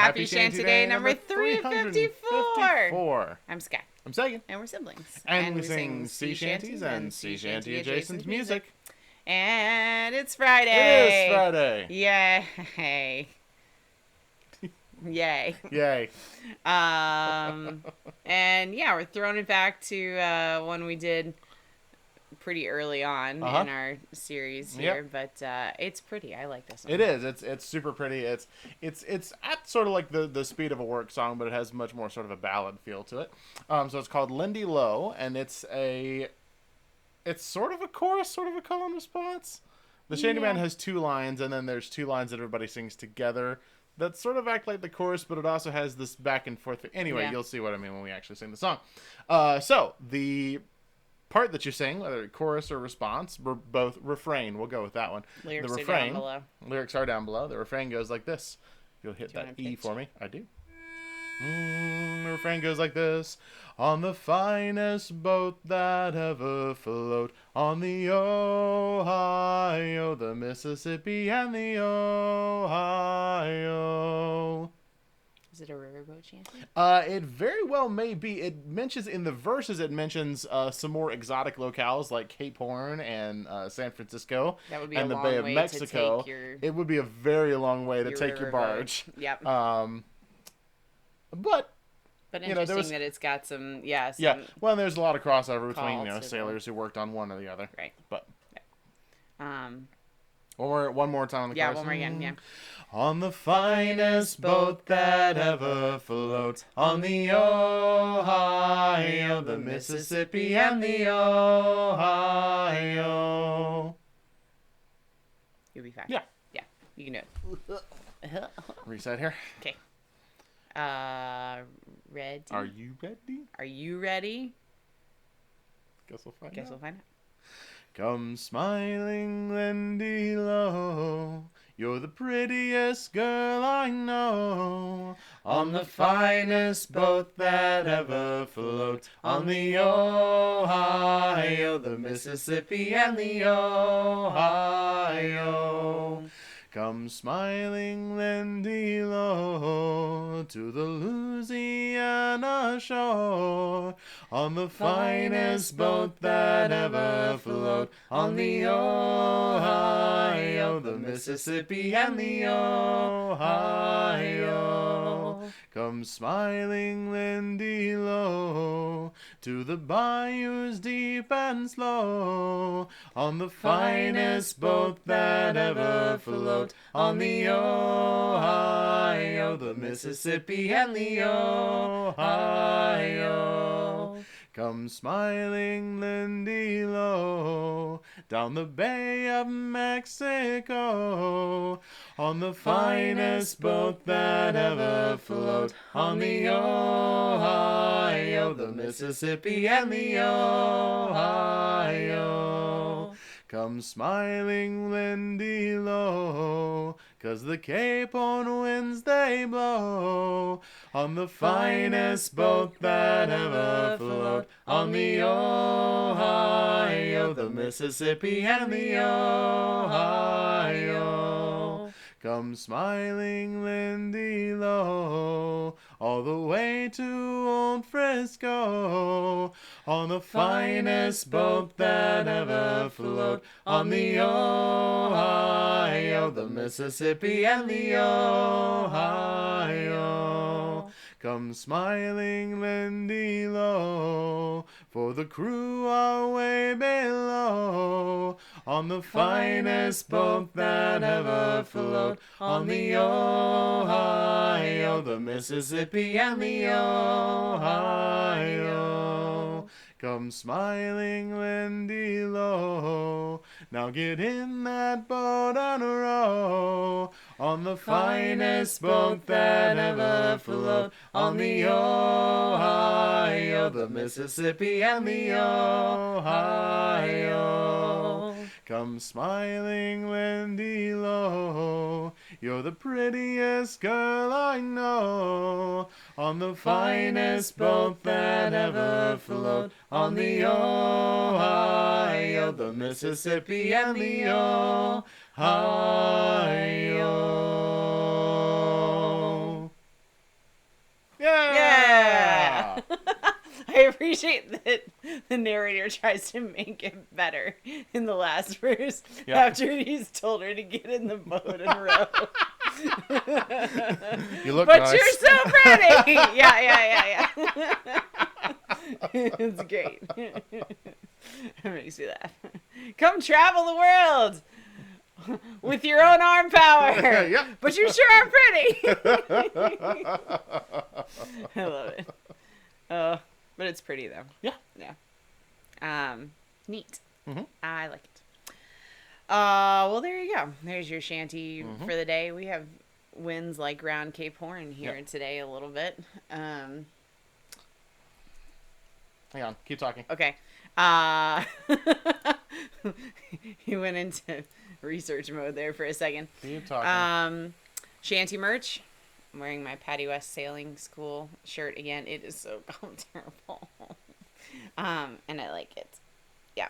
Happy Shanty-Day number 354. I'm Sky. I'm Sagan. And we're siblings. And we sing sea shanties and sea shanty adjacent music. And it's Friday. It is Friday. Yay. Yay. Yay. And yeah, we're throwing it back to one we did pretty early on in our series here, but it's pretty. I like this one. It is. It's super pretty. It's at sort of like the speed of a work song, but it has much more sort of a ballad feel to it. So it's called Lindy Lowe, and it's sort of a chorus, sort of a call and response. The Shantyman has two lines, and then there's two lines that everybody sings together that sort of act like the chorus, but it also has this back and forth. Anyway, you'll see what I mean when we actually sing the song. So the part that you sing, whether chorus or response, both refrain. We'll go with that one. Lyrics the refrain, are down below. Lyrics are down below. The refrain goes like this. You'll hit that E for me. I do. The refrain goes like this. On the finest boat that ever float, on the Ohio, the Mississippi, and the Ohio. Is it a riverboat shanty? It very well may be. It mentions in the verses. It mentions some more exotic locales like Cape Horn and San Francisco. That would be and a the long Bay of way Mexico. to take your. It would be a very long way to take your barge. Yep. But interesting that it's got some. Yeah. Well, there's a lot of crossover between sailors who worked on one or the other. Right. But. One more time on the chorus. Yeah, one more again. Yeah. On the finest boat that ever floats, on the Ohio, the Mississippi, and the Ohio. You'll be fine. Yeah. Yeah, you can do it. Reset here. Okay. Ready? Are you ready? Are you ready? Guess we'll find out. Come smiling, Lindy Lowe, you're the prettiest girl I know. On the finest boat that ever float, on the Ohio, the Mississippi, and the Ohio. Come smiling, Lindy Lowe, to the Louisiana shore, on the finest boat that ever float, on the Ohio, the Mississippi, and the Ohio. Come smiling, Lindy Lowe, to the bayous deep and slow, on the finest boat that ever float, on the Ohio, the Mississippi, and the Ohio. Come smiling, Lindy Lowe, down the Bay of Mexico, on the finest boat that ever float, on the Ohio, the Mississippi, and the Ohio. Come smiling, Lindy Lowe, 'cause the Cape Horn winds they blow, on the finest boat that ever float, on the Ohio, the Mississippi, and the Ohio. Come smiling, Lindy Lowe, all the way to old Frisco, on the finest boat that ever float, on the Ohio, the Mississippi, and the Ohio. Come smiling, Lindy Lowe, for the crew are way below, on the finest boat that ever float, on the Ohio, the Mississippi, and the Ohio. Come smiling, Lindy Lowe, now get in that boat and row, on the finest boat that ever float, on the Ohio, the Mississippi, and the Ohio. Come smiling, Lindy Lowe, you're the prettiest girl I know, on the finest boat that ever float, on the Ohio, the Mississippi, and the Ohio. I appreciate that the narrator tries to make it better in the last verse after he's told her to get in the boat and row. You look but nice. You're so pretty. Yeah. It's great. It makes me laugh. Come travel the world with your own arm power. Yep. But you sure are pretty. I love it. But it's pretty though. Yeah. Neat. Mm-hmm. I like it. Well, there you go. There's your shanty for the day. We have winds like around Cape Horn here today a little bit. Hang on. Keep talking. Okay. He went into research mode there for a second. Keep talking. Shanty merch. I'm wearing my Patty West Sailing School shirt again. It is so comfortable. And I like it. Yeah.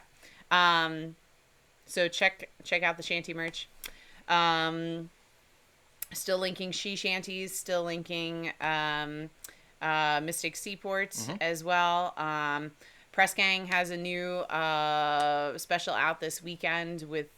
So check out the shanty merch. Still linking Sea Shanties. Still linking Mystic Seaport as well. Press Gang has a new special out this weekend with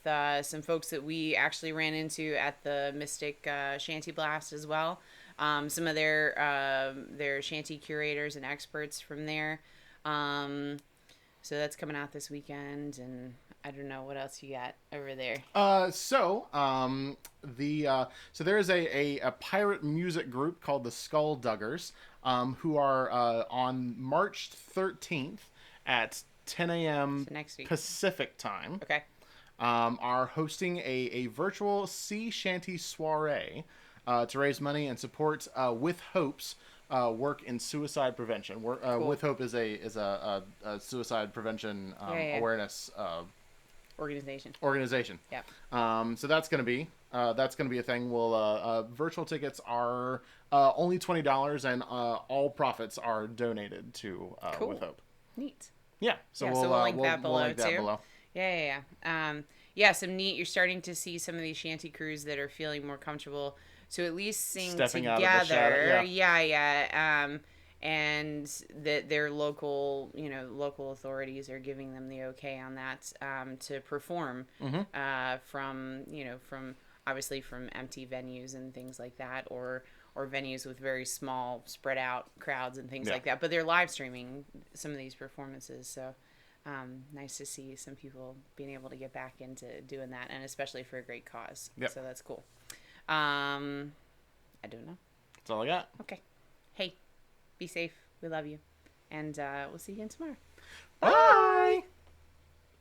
some folks that we actually ran into at the Mystic Shanty Blast as well. Some of their shanty curators and experts from there. So that's coming out this weekend, and I don't know what else you got over there. So there is a pirate music group called the Skullduggers, who are on March 13th at 10 a.m. Pacific time. Okay. Are hosting a virtual Sea Shanty Soiree to raise money and support With Hope's work in suicide prevention. Cool. With Hope is a suicide prevention awareness organization. Yep. So that's gonna be a thing. Virtual tickets are only $20, and all profits are donated to With Hope. Neat. Yeah. So we'll link that below too. Yeah. Some neat. You're starting to see some of these shanty crews that are feeling more comfortable to at least sing stepping together. Out of the shadow. Yeah. And that their local authorities are giving them the okay on that to perform from obviously from empty venues and things like that, or venues with very small spread out crowds and things like that. But they're live streaming some of these performances, so nice to see some people being able to get back into doing that, and especially for a great cause. Yep. So that's cool. I don't know. That's all I got. Okay. Hey. Be safe. We love you. And we'll see you again tomorrow. Bye.